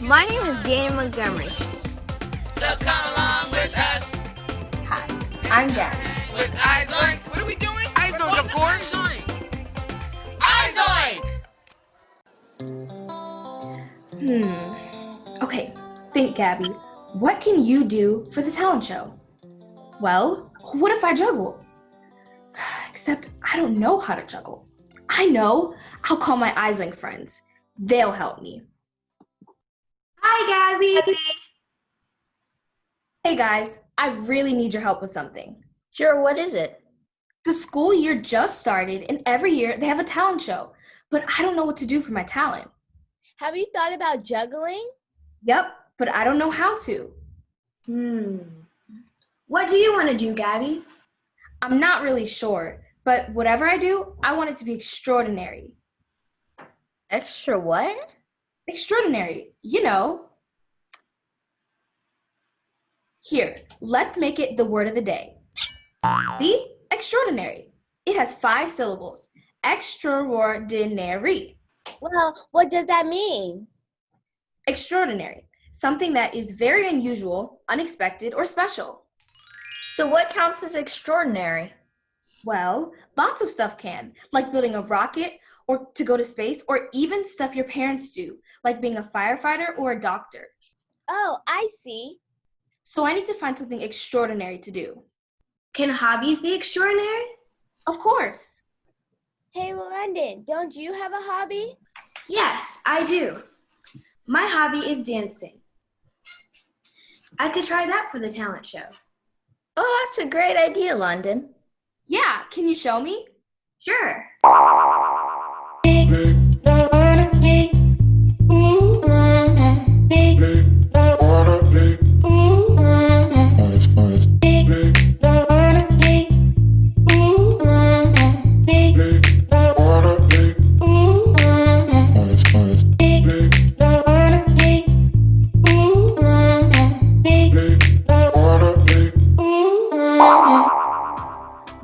My name is Daniel Montgomery. So come along with us. Hi, I'm Gabby. With iZOINK. What are we doing? iZOINK, of course. iZOINK! Okay, think, Gabby. What can you do for the talent show? Well, what if I juggle? Except I don't know how to juggle. I know. I'll call my iZOINK friends. They'll help me. Hi, Gabby. Hey, guys. I really need your help with something. Sure, what is it? The school year just started, and every year they have a talent show, but I don't know what to do for my talent. Have you thought about juggling? Yep, but I don't know how to. What do you want to do, Gabby? I'm not really sure, but whatever I do, I want it to be extraordinary. Extra what? Extraordinary, you know. Here, let's make it the word of the day. See? Extraordinary. It has 5 syllables. Extraordinary. Well, what does that mean? Extraordinary. Something that is very unusual, unexpected, or special. So what counts as extraordinary? Well, lots of stuff can, like building a rocket or to go to space, or even stuff your parents do, like being a firefighter or a doctor. Oh, I see. So I need to find something extraordinary to do. Can hobbies be extraordinary? Of course. Hey, London, don't you have a hobby? Yes, I do. My hobby is dancing. I could try that for the talent show. Oh, that's a great idea, London. Yeah, can you show me? Sure.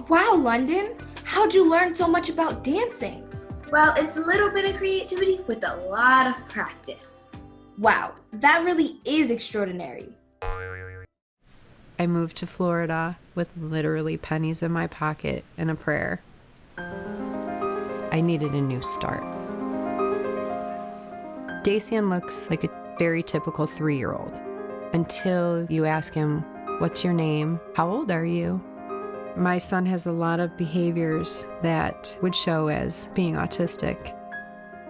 Wow, London, how'd you learn so much about dancing? Well, it's a little bit of creativity with a lot of practice. Wow, that really is extraordinary. I moved to Florida with literally pennies in my pocket and a prayer. I needed a new start. Dacian looks like a very typical 3-year-old until you ask him, "What's your name? How old are you?" My son has a lot of behaviors that would show as being autistic.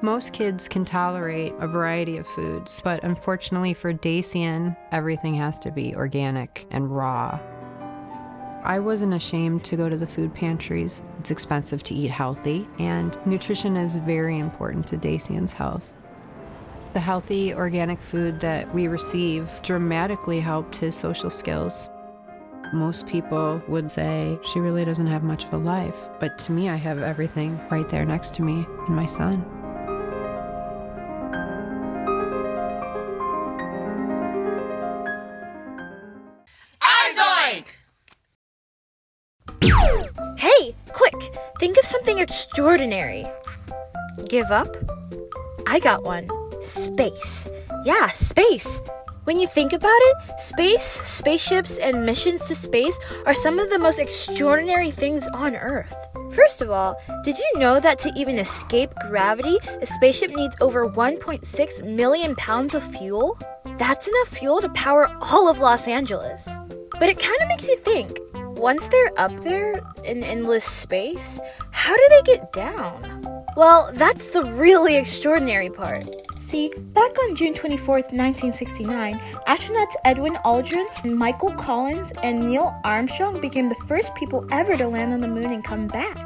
Most kids can tolerate a variety of foods, but unfortunately for Dacian, everything has to be organic and raw. I wasn't ashamed to go to the food pantries. It's expensive to eat healthy, and nutrition is very important to Dacian's health. The healthy organic food that we receive dramatically helped his social skills. Most people would say, she really doesn't have much of a life. But to me, I have everything right there next to me and my son. iZOINK! Hey, quick! Think of something extraordinary. Give up? I got one. Space. Yeah, space. When you think about it, space, spaceships, and missions to space are some of the most extraordinary things on Earth. First of all, did you know that to even escape gravity, a spaceship needs over 1.6 million pounds of fuel? That's enough fuel to power all of Los Angeles. But it kind of makes you think, once they're up there in endless space, how do they get down? Well, that's the really extraordinary part. See, back on June 24th, 1969, astronauts Edwin Aldrin, Michael Collins, and Neil Armstrong became the first people ever to land on the moon and come back.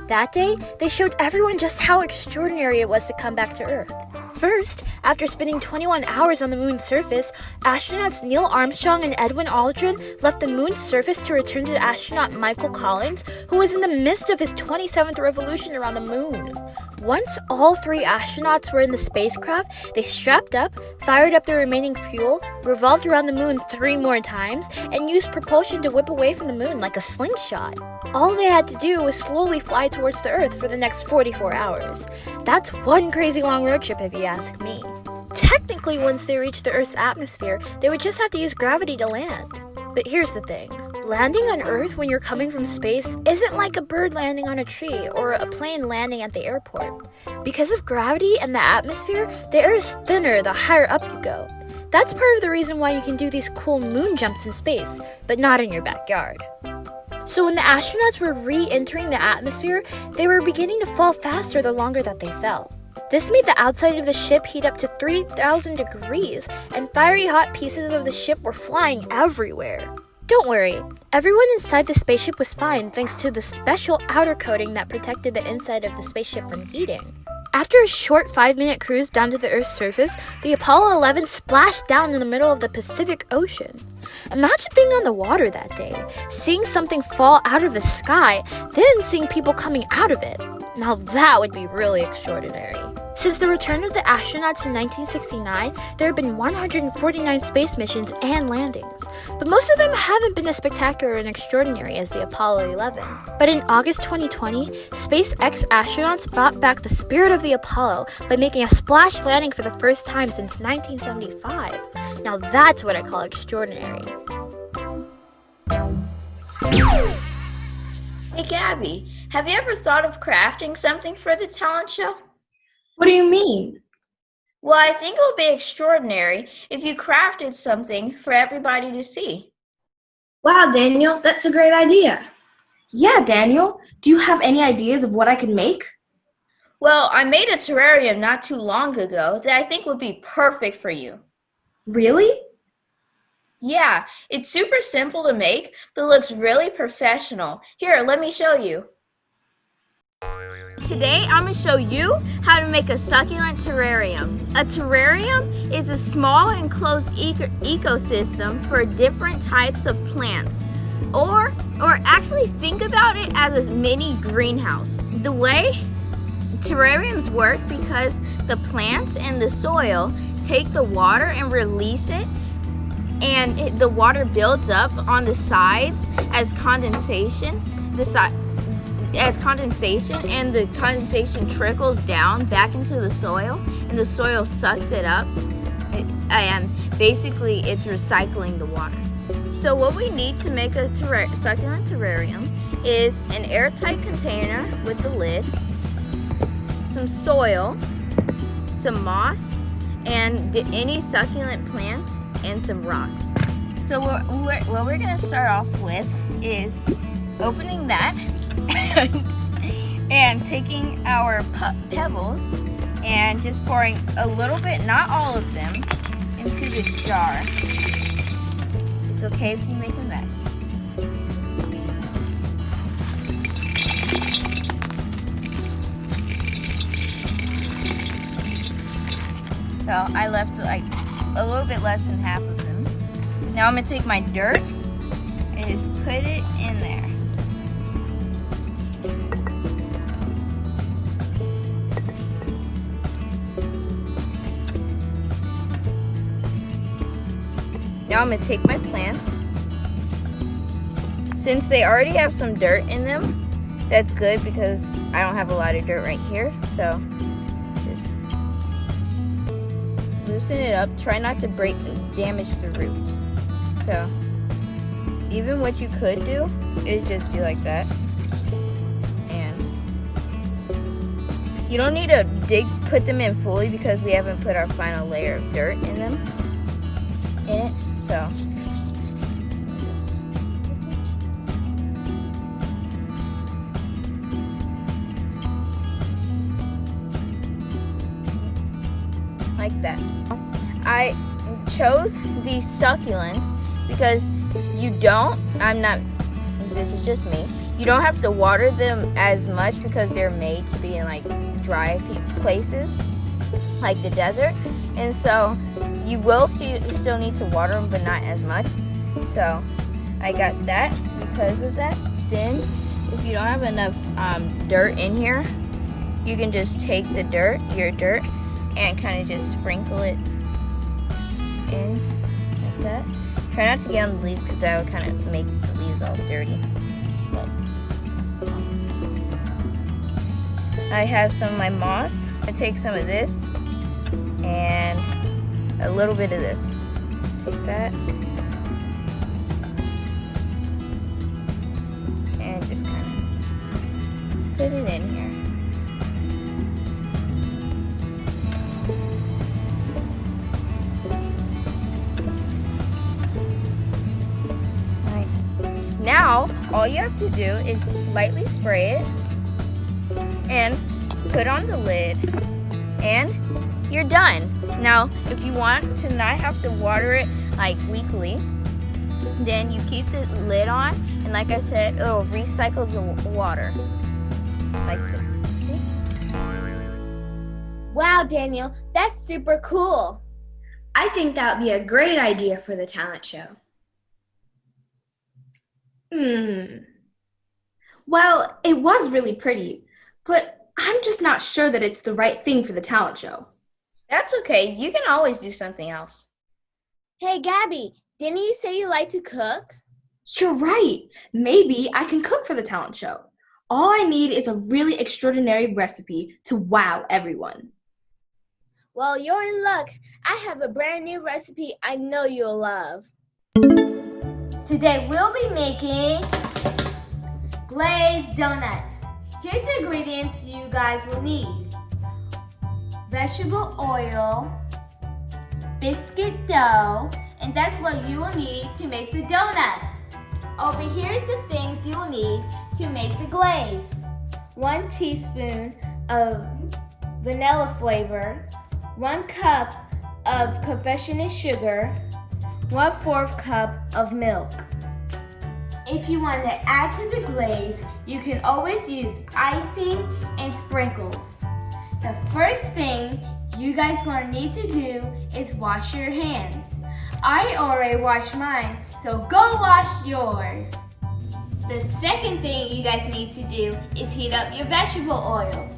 That day, they showed everyone just how extraordinary it was to come back to Earth. First, after spending 21 hours on the moon's surface, astronauts Neil Armstrong and Edwin Aldrin left the moon's surface to return to astronaut Michael Collins, who was in the midst of his 27th revolution around the moon. Once all 3 astronauts were in the spacecraft, they strapped up, fired up the remaining fuel, revolved around the moon 3 more times, and used propulsion to whip away from the moon like a slingshot. All they had to do was slowly fly towards the Earth for the next 44 hours. That's one crazy long road trip if you ask me. technically, once they reach the Earth's atmosphere, they would just have to use gravity to land. But here's the thing. Landing on Earth when you're coming from space isn't like a bird landing on a tree or a plane landing at the airport. Because of gravity and the atmosphere, the air is thinner the higher up you go. That's part of the reason why you can do these cool moon jumps in space, but not in your backyard. So when the astronauts were re-entering the atmosphere, they were beginning to fall faster the longer that they fell. This made the outside of the ship heat up to 3,000 degrees, and fiery hot pieces of the ship were flying everywhere. Don't worry, everyone inside the spaceship was fine thanks to the special outer coating that protected the inside of the spaceship from heating. After a short 5-minute cruise down to the Earth's surface, the Apollo 11 splashed down in the middle of the Pacific Ocean. Imagine being on the water that day, seeing something fall out of the sky, then seeing people coming out of it. Now that would be really extraordinary. Since the return of the astronauts in 1969, there have been 149 space missions and landings. But most of them haven't been as spectacular and extraordinary as the Apollo 11. But in August 2020, SpaceX astronauts brought back the spirit of the Apollo by making a splash landing for the first time since 1975. Now that's what I call extraordinary. Hey Gabby, have you ever thought of crafting something for the talent show? What do you mean? Well, I think it would be extraordinary if you crafted something for everybody to see. Wow, Daniel, that's a great idea. Yeah, Daniel. Do you have any ideas of what I could make? Well, I made a terrarium not too long ago that I think would be perfect for you. Really? Yeah, it's super simple to make, but looks really professional. Here, let me show you. Today, I'm going to show you how to make a succulent terrarium. A terrarium is a small enclosed ecosystem for different types of plants. Or actually think about it as a mini greenhouse. The way terrariums work, because the plants and the soil take the water and release it, and the water builds up on the sides as condensation. And the condensation trickles down back into the soil, and the soil sucks it up, and basically it's recycling the water. So what we need to make a succulent terrarium is an airtight container with the lid, some soil, some moss, and any succulent plants, and some rocks. So what we're going to start off with is opening that and taking our pebbles and just pouring a little bit, not all of them, into this jar. It's okay if you make a mess. So I left like a little bit less than half of them. Now I'm going to take my dirt and just put it in there. Now I'm going to take my plants. Since they already have some dirt in them, that's good because I don't have a lot of dirt right here. So just loosen it up. Try not to damage the roots. So even what you could do is just do like that. And you don't need to put them in fully because we haven't put our final layer of dirt in it. So like that. I chose these succulents because this is just me, you don't have to water them as much because they're made to be in like dry places like the desert, and so you will still need to water them, but not as much. So I got that because of that. Then if you don't have enough dirt in here, you can just take your dirt, and kind of just sprinkle it in like that. Try not to get on the leaves because that would kind of make the leaves all dirty. But I have some of my moss. I take some of this and a little bit of this. Take that. And just kind of put it in here. Now, all you have to do is lightly spray it and put on the lid, and you're done. Now, if you want to not have to water it like weekly, then you keep the lid on, and like I said, it'll recycle the water. Like this. See? Wow, Daniel, that's super cool. I think that would be a great idea for the talent show. Well, it was really pretty, but I'm just not sure that it's the right thing for the talent show. That's okay. You can always do something else. Hey, Gabby, didn't you say you like to cook? You're right. Maybe I can cook for the talent show. All I need is a really extraordinary recipe to wow everyone. Well, you're in luck. I have a brand new recipe I know you'll love. Today we'll be making glazed donuts. Here's the ingredients you guys will need. Vegetable oil, biscuit dough, and that's what you will need to make the donut. Over here's the things you will need to make the glaze. 1 teaspoon of vanilla flavor, 1 cup of confectionate sugar, 1/4 cup of milk. If you want to add to the glaze, you can always use icing and sprinkles. The first thing you guys are going to need to do is wash your hands. I already washed mine, so go wash yours. The second thing you guys need to do is heat up your vegetable oil.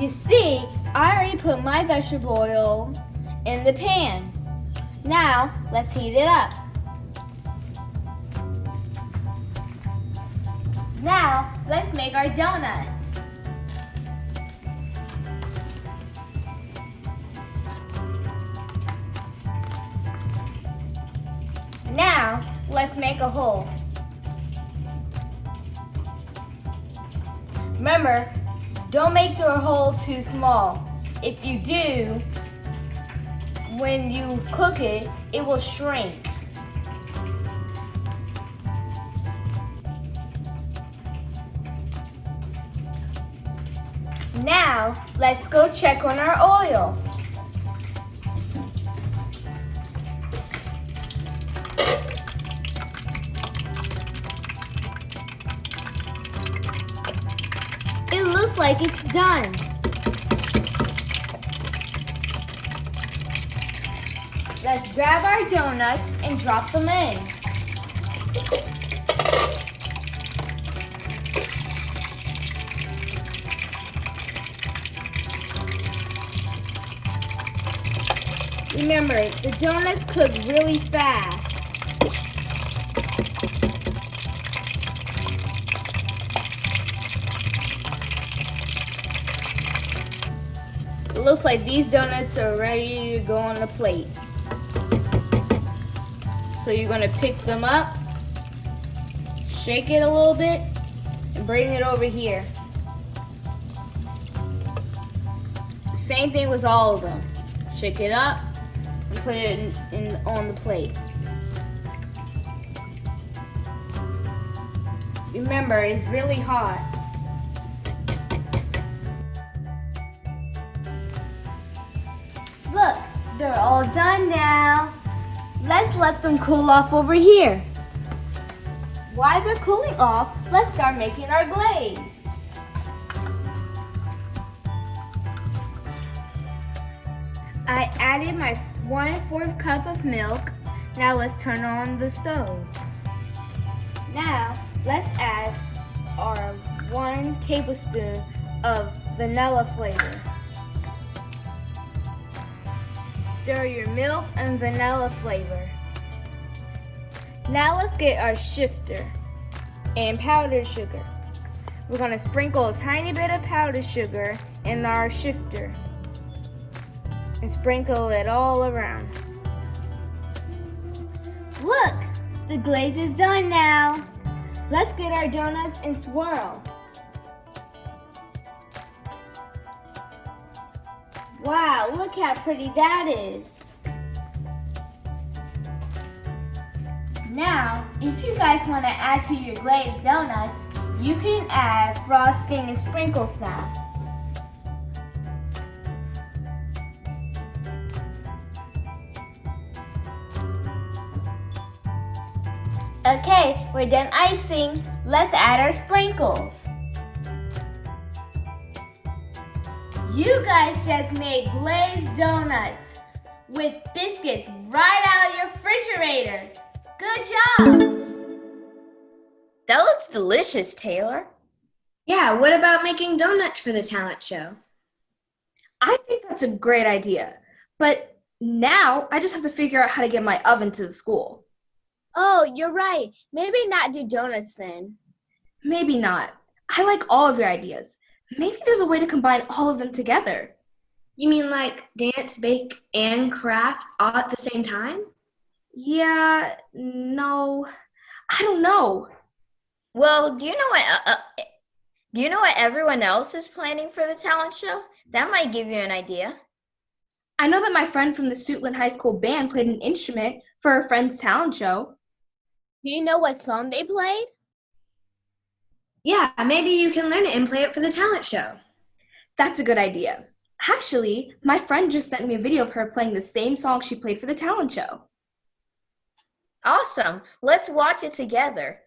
You see, I already put my vegetable oil in the pan. Now, let's heat it up. Now, let's make our donuts. Now, let's make a hole. Remember, don't make your hole too small. If you do, when you cook it, it will shrink. Now, let's go check on our oil. It looks like it's done. Let's grab our donuts and drop them in. Remember, the donuts cook really fast. It looks like these donuts are ready to go on the plate. So you're gonna pick them up, shake it a little bit, and bring it over here. The same thing with all of them. Shake it up and put it on the plate. Remember, it's really hot. Look, they're all done now. Let's let them cool off over here. While they're cooling off, let's start making our glaze. I added my 1/4 cup of milk. Now let's turn on the stove. Now let's add our 1 tablespoon of vanilla flavor. Stir your milk and vanilla flavor. Now let's get our shifter and powdered sugar. We're gonna sprinkle a tiny bit of powdered sugar in our shifter and sprinkle it all around. Look, the glaze is done now. Let's get our donuts and swirl. Wow, look how pretty that is. Now, if you guys want to add to your glazed donuts, you can add frosting and sprinkles now. Okay, we're done icing. Let's add our sprinkles. You guys just made glazed donuts with biscuits right out of your refrigerator. Good job! That looks delicious, Taylor. Yeah, what about making donuts for the talent show? I think that's a great idea. But now I just have to figure out how to get my oven to the school. Oh, you're right. Maybe not do donuts then. Maybe not. I like all of your ideas. Maybe there's a way to combine all of them together. You mean like dance, bake, and craft all at the same time? Yeah, no, I don't know. Well, do you know what everyone else is planning for the talent show? That might give you an idea. I know that my friend from the Suitland High School band played an instrument for her friend's talent show. Do you know what song they played? Yeah, maybe you can learn it and play it for the talent show. That's a good idea. Actually, my friend just sent me a video of her playing the same song she played for the talent show. Awesome. Let's watch it together.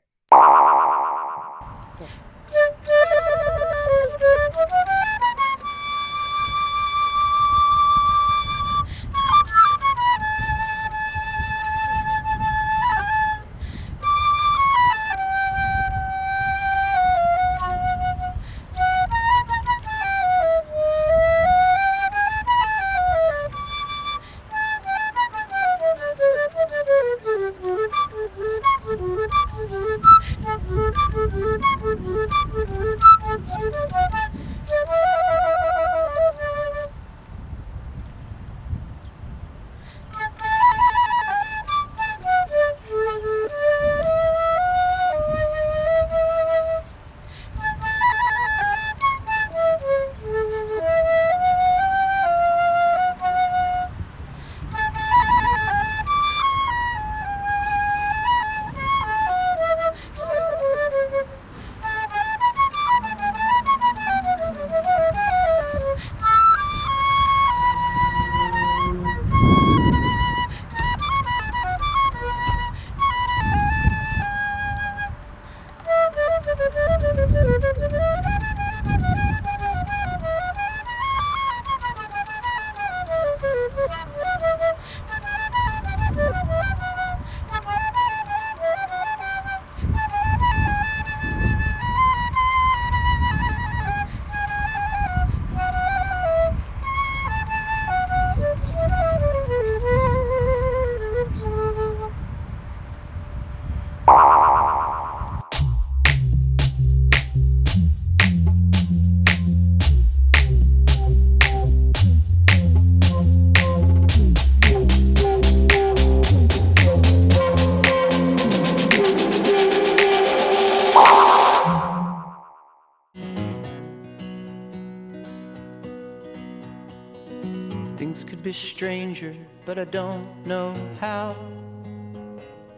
Things could be stranger, but I don't know how.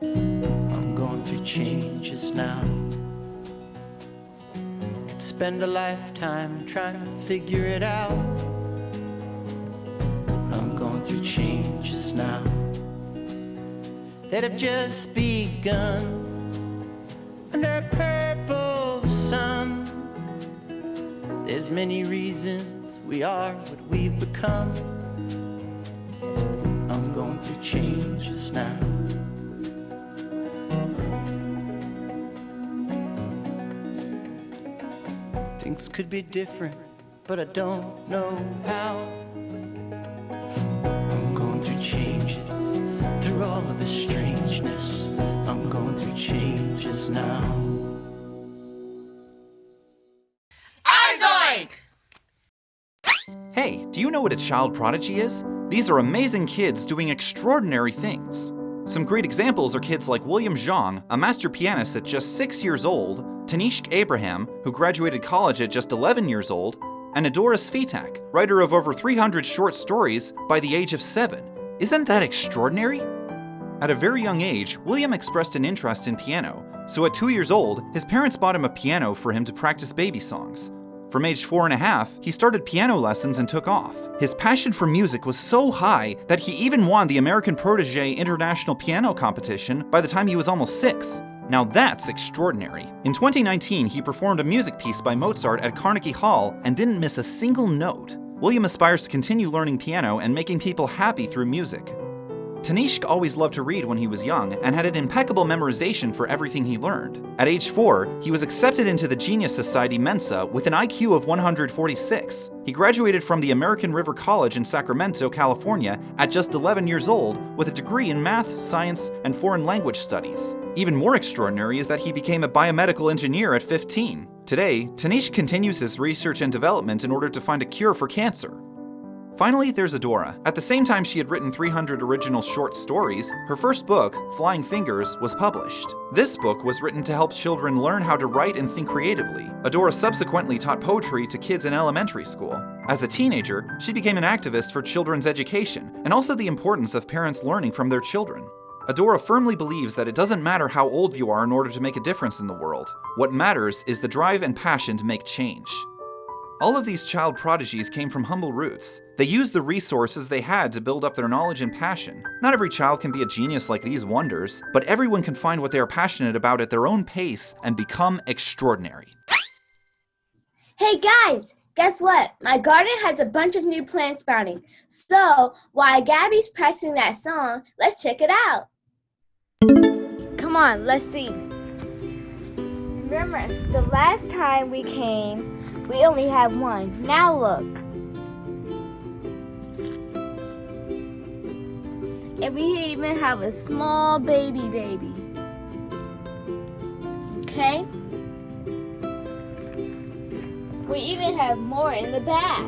I'm going through changes now. Could spend a lifetime trying to figure it out. I'm going through changes now that have just begun under a purple sun. There's many reasons we are what we've become. I'm going through changes now. Things could be different, but I don't know how. I'm going through changes, through all of the strangeness. I'm going through changes now. Hey, do you know what a child prodigy is? These are amazing kids doing extraordinary things. Some great examples are kids like William Zhang, a master pianist at just 6 years old, Tanishq Abraham, who graduated college at just 11 years old, and Adora Svitak, writer of over 300 short stories by the age of 7. Isn't that extraordinary? At a very young age, William expressed an interest in piano, so at 2 years old, his parents bought him a piano for him to practice baby songs. From age 4.5, he started piano lessons and took off. His passion for music was so high that he even won the American Protégé International Piano Competition by the time he was almost 6. Now that's extraordinary. In 2019, he performed a music piece by Mozart at Carnegie Hall and didn't miss a single note. William aspires to continue learning piano and making people happy through music. Tanishq always loved to read when he was young and had an impeccable memorization for everything he learned. At age 4, he was accepted into the Genius Society Mensa with an IQ of 146. He graduated from the American River College in Sacramento, California at just 11 years old with a degree in math, science, and foreign language studies. Even more extraordinary is that he became a biomedical engineer at 15. Today, Tanishq continues his research and development in order to find a cure for cancer. Finally, there's Adora. At the same time she had written 300 original short stories, her first book, Flying Fingers, was published. This book was written to help children learn how to write and think creatively. Adora subsequently taught poetry to kids in elementary school. As a teenager, she became an activist for children's education, and also the importance of parents learning from their children. Adora firmly believes that it doesn't matter how old you are in order to make a difference in the world. What matters is the drive and passion to make change. All of these child prodigies came from humble roots. They used the resources they had to build up their knowledge and passion. Not every child can be a genius like these wonders, but everyone can find what they are passionate about at their own pace and become extraordinary. Hey guys, guess what? My garden has a bunch of new plants sprouting. So while Gabby's practicing that song, let's check it out. Come on, let's see. Remember, the last time we came, we only had one. Now look. And we even have a small baby. Okay? We even have more in the back.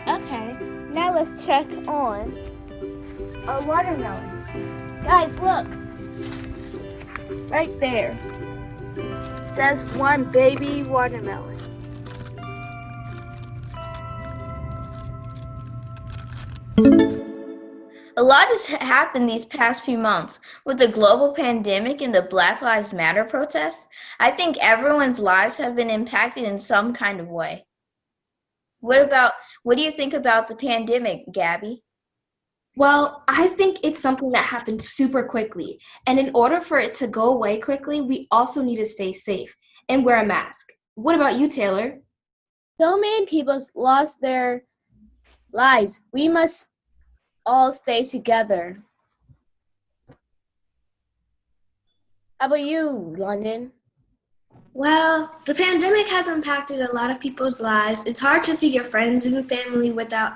Okay, now let's check on our watermelon. Guys, look. Right there. That's one baby watermelon. A lot has happened these past few months. With the global pandemic and the Black Lives Matter protests, I think everyone's lives have been impacted in some kind of way. What do you think about the pandemic, Gabby? Well, I think it's something that happened super quickly. And in order for it to go away quickly, we also need to stay safe and wear a mask. What about you, Taylor? So many people lost their lives. We must all stay together. How about you, London? Well, the pandemic has impacted a lot of people's lives. It's hard to see your friends and family without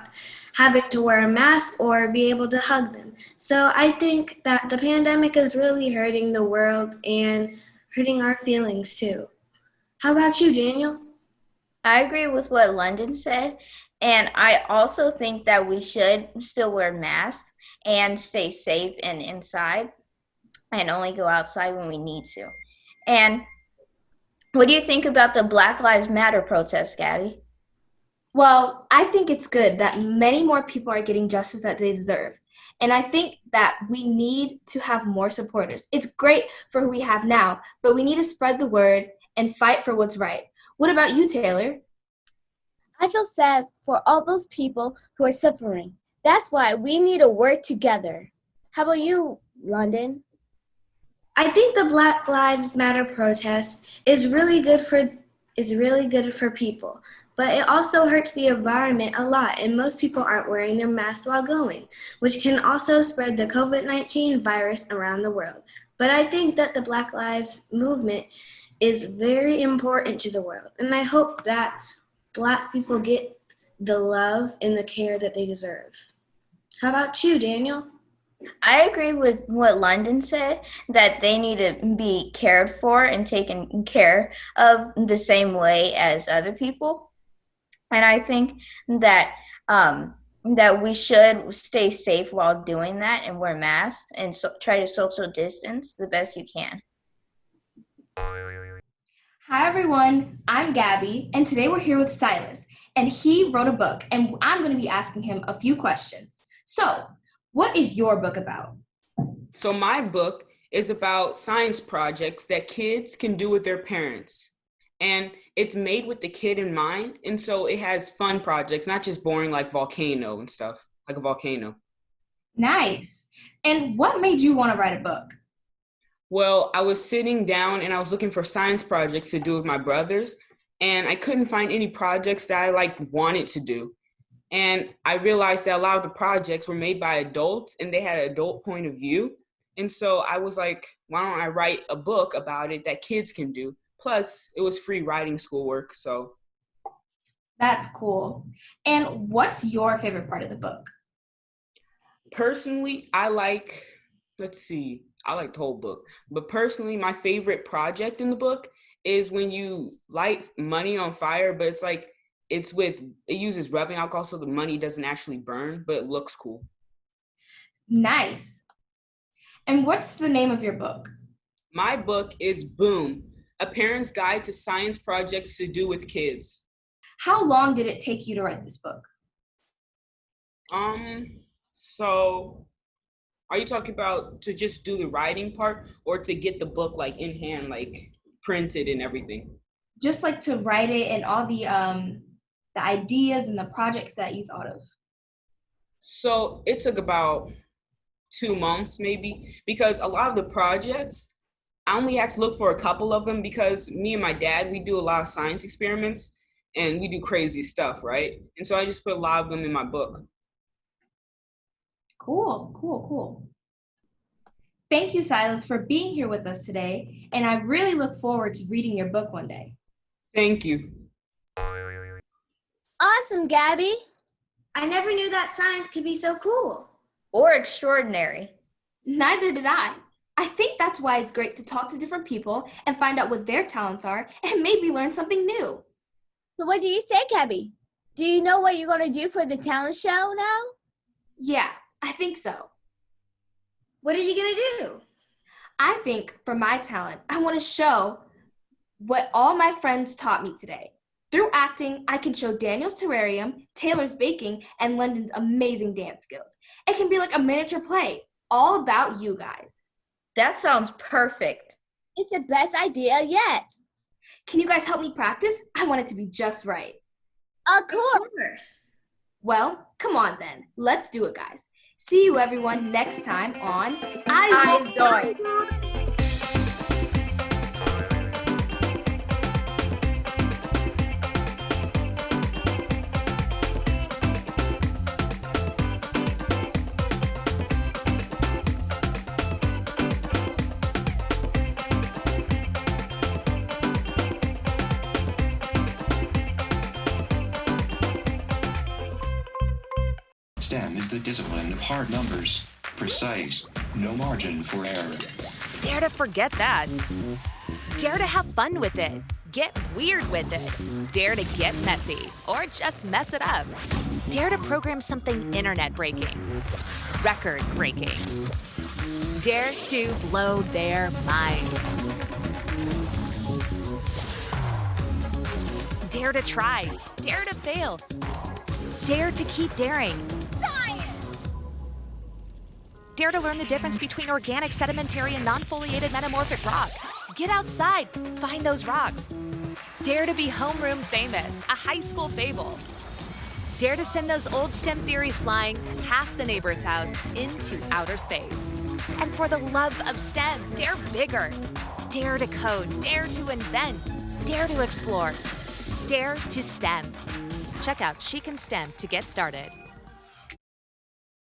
having to wear a mask or be able to hug them. So I think that the pandemic is really hurting the world and hurting our feelings too. How about you, Daniel? I agree with what London said, and I also think that we should still wear masks and stay safe and inside and only go outside when we need to. And what do you think about the Black Lives Matter protests, Gabby? Well, I think it's good that many more people are getting justice that they deserve. And I think that we need to have more supporters. It's great for who we have now, but we need to spread the word and fight for what's right. What about you, Taylor? I feel sad for all those people who are suffering. That's why we need to work together. How about you, London? I think the Black Lives Matter protest is really good for people, but it also hurts the environment a lot, and most people aren't wearing their masks while going, which can also spread the COVID-19 virus around the world. But I think that the Black Lives movement is very important to the world, and I hope that Black people get the love and the care that they deserve. How about you, Daniel? I agree with what London said, that they need to be cared for and taken care of the same way as other people. And I think that that we should stay safe while doing that and wear masks and try to social distance the best you can. Hi everyone, I'm Gabby, and today we're here with Silas, and he wrote a book, and I'm going to be asking him a few questions. So, what is your book about? So my book is about science projects that kids can do with their parents. And it's made with the kid in mind. And so it has fun projects, not just boring like volcano and stuff, like a volcano. Nice. And what made you want to write a book? Well, I was sitting down and I was looking for science projects to do with my brothers. And I couldn't find any projects that I wanted to do. And I realized that a lot of the projects were made by adults and they had an adult point of view. And so I was like, why don't I write a book about it that kids can do? Plus, it was free writing schoolwork, so. That's cool. And what's your favorite part of the book? Personally, I like the whole book. But personally, my favorite project in the book is when you light money on fire, but it uses rubbing alcohol so the money doesn't actually burn, but it looks cool. Nice. And what's the name of your book? My book is Boom, A Parent's Guide to Science Projects to Do with Kids. How long did it take you to write this book? So are you talking about to just do the writing part or to get the book in hand, printed and everything? Just to write it and all the ideas and the projects that you thought of. So it took about 2 months maybe, because a lot of the projects, I only had to look for a couple of them because me and my dad, we do a lot of science experiments and we do crazy stuff, right? And so I just put a lot of them in my book. Cool. Thank you, Silas, for being here with us today, and I really look forward to reading your book one day. Thank you. Awesome, Gabby. I never knew that science could be so cool. Or extraordinary. Neither did I. I think that's why it's great to talk to different people and find out what their talents are and maybe learn something new. So what do you say, Gabby? Do you know what you're going to do for the talent show now? Yeah, I think so. What are you going to do? I think for my talent, I want to show what all my friends taught me today. Through acting, I can show Daniel's terrarium, Taylor's baking, and London's amazing dance skills. It can be like a miniature play, all about you guys. That sounds perfect. It's the best idea yet. Can you guys help me practice? I want it to be just right. Of course. Well, come on then. Let's do it, guys. See you everyone next time on iZOINK. STEM is the discipline of hard numbers, precise, no margin for error. Dare to forget that. Dare to have fun with it. Get weird with it. Dare to get messy or just mess it up. Dare to program something internet-breaking, record-breaking. Dare to blow their minds. Dare to try. Dare to fail. Dare to keep daring. Dare to learn the difference between organic, sedimentary, and non-foliated metamorphic rock. Get outside, find those rocks. Dare to be homeroom famous, a high school fable. Dare to send those old STEM theories flying past the neighbor's house into outer space. And for the love of STEM, dare bigger. Dare to code, dare to invent, dare to explore, dare to STEM. Check out She Can STEM to get started.